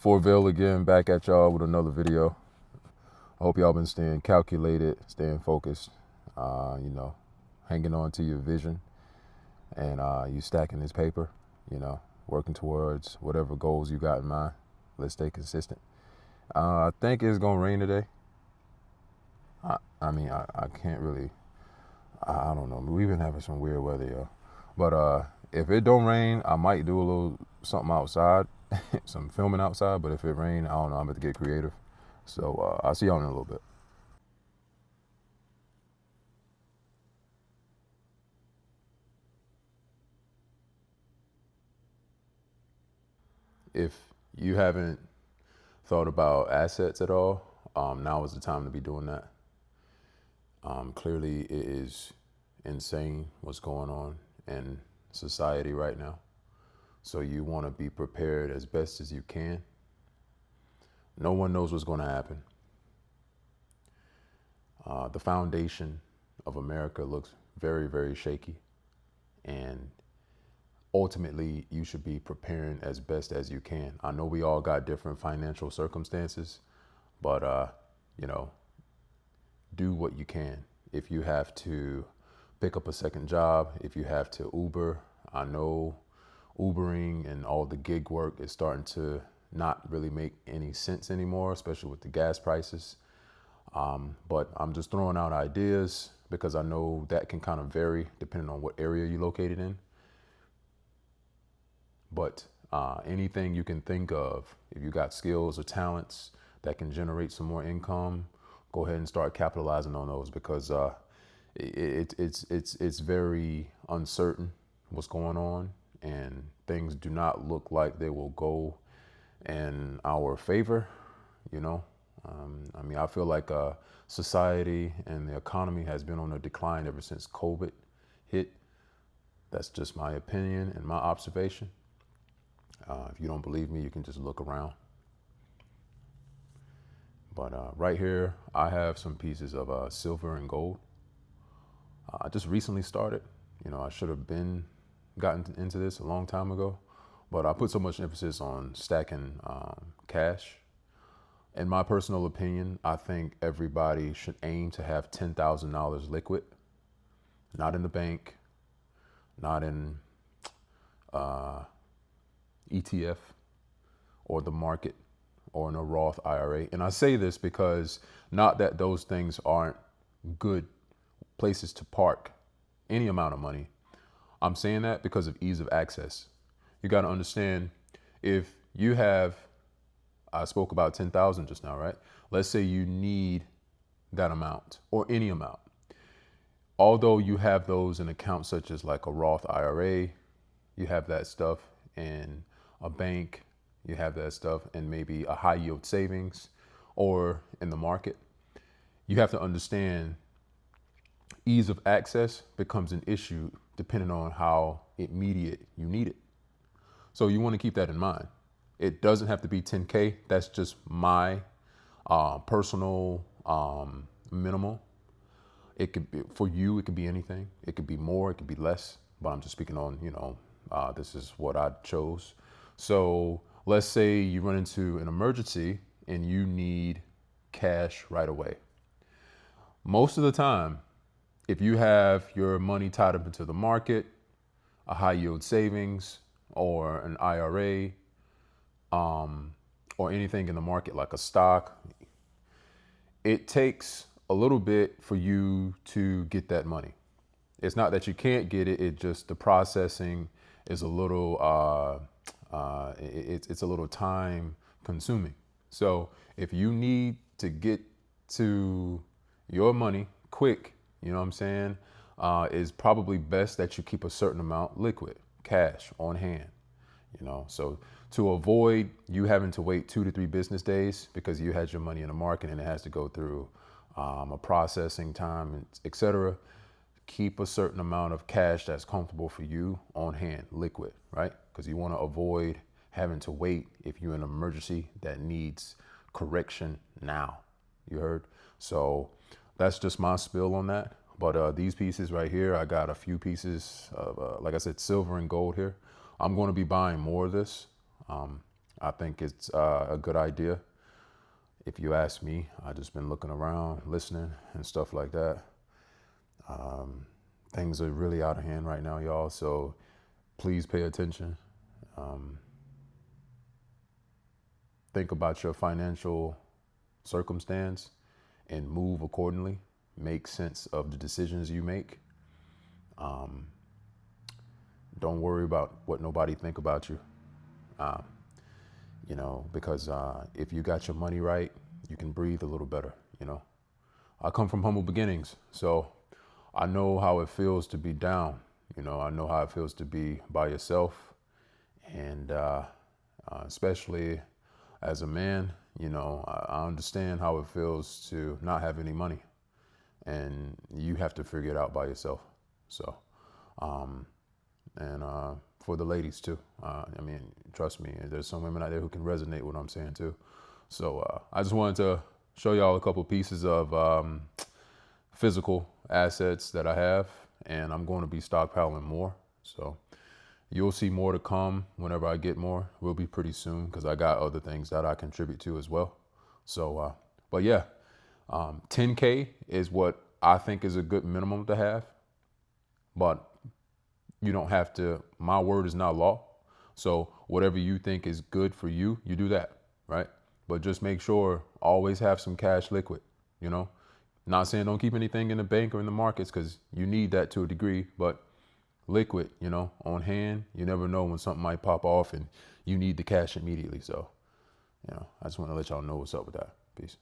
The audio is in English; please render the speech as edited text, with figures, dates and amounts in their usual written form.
Forvaiil again, back at y'all with another video. I hope y'all been staying calculated, staying focused, hanging on to your vision, and you stacking this paper, working towards whatever goals you got in mind. Let's stay consistent. I think it's gonna rain today. I can't really, I don't know. We've been having some weird weather, yo. But if it don't rain, I might do a little something outside, some filming outside. But if it rain, I don't know. I'm about to get creative. So I'll see y'all in a little bit. If you haven't thought about assets at all, now is the time to be doing that. Clearly, it is insane what's going on in society right now. So you want to be prepared as best as you can. No one knows what's going to happen. The foundation of America looks very, very shaky. And ultimately, you should be preparing as best as you can. I know we all got different financial circumstances, but, do what you can. If you have to pick up a second job, if you have to Uber, I know Ubering and all the gig work is starting to not really make any sense anymore, especially with the gas prices. But I'm just throwing out ideas because I know that can kind of vary depending on what area you're located in. But anything you can think of, if you got skills or talents that can generate some more income, go ahead and start capitalizing on those because it's very uncertain what's going on, and things do not look like they will go in our favor. I feel like society and the economy has been on a decline ever since COVID hit. That's just my opinion and my observation. If you don't believe me, you can just look around. But right here, I have some pieces of silver and gold. I just recently started. I should have gotten into this a long time ago, but I put so much emphasis on stacking cash. In my personal opinion, I think everybody should aim to have $10,000 liquid, not in the bank, not in ETF or the market or in a Roth IRA. And I say this because not that those things aren't good places to park any amount of money. I'm saying that because of ease of access. You got to understand, if you have, I spoke about 10,000 just now, right? Let's say you need that amount or any amount. Although you have those in accounts such as like a Roth IRA, you have that stuff in a bank, you have that stuff in maybe a high yield savings or in the market. You have to understand ease of access becomes an issue depending on how immediate you need it. So you want to keep that in mind. It doesn't have to be 10K. That's just my personal minimal. It could be for you. It could be anything. It could be more. It could be less. But I'm just speaking on, this is what I chose. So let's say you run into an emergency and you need cash right away. Most of the time, if you have your money tied up into the market, a high yield savings or an IRA, or anything in the market like a stock, it takes a little bit for you to get that money. It's not that you can't get it. It just, the processing is a little, it's a little time consuming. So if you need to get to your money quick, you know what I'm saying? It's probably best that you keep a certain amount liquid, cash on hand, so to avoid you having to wait 2 to 3 business days because you had your money in the market and it has to go through a processing time, etc. Keep a certain amount of cash that's comfortable for you on hand, liquid, right? Because you want to avoid having to wait if you're in an emergency that needs correction now. You heard? So that's just my spill on that. But these pieces right here, I got a few pieces of, like I said, silver and gold here. I'm going to be buying more of this. I think it's a good idea. If you ask me, I just been looking around, listening and stuff like that. Things are really out of hand right now, y'all. So please pay attention. Think about your financial circumstance and move accordingly. Make sense of the decisions you make. Don't worry about what nobody think about you. Because if you got your money right, you can breathe a little better. I come from humble beginnings, so I know how it feels to be down. I know how it feels to be by yourself, and especially as a man, I understand how it feels to not have any money, and you have to figure it out by yourself. So, and for the ladies too. Trust me, there's some women out there who can resonate with what I'm saying too. So I just wanted to show y'all a couple pieces of physical assets that I have, and I'm going to be stockpiling more. So you'll see more to come whenever I get more. Will be pretty soon because I got other things that I contribute to as well. So, but yeah, 10K is what I think is a good minimum to have, but you don't have to. My word is not law. So whatever you think is good for you, you do that, right? But just make sure always have some cash liquid, Not saying don't keep anything in the bank or in the markets because you need that to a degree, but liquid, on hand. You never know when something might pop off and you need the cash immediately. So, I just want to let y'all know what's up with that. Peace.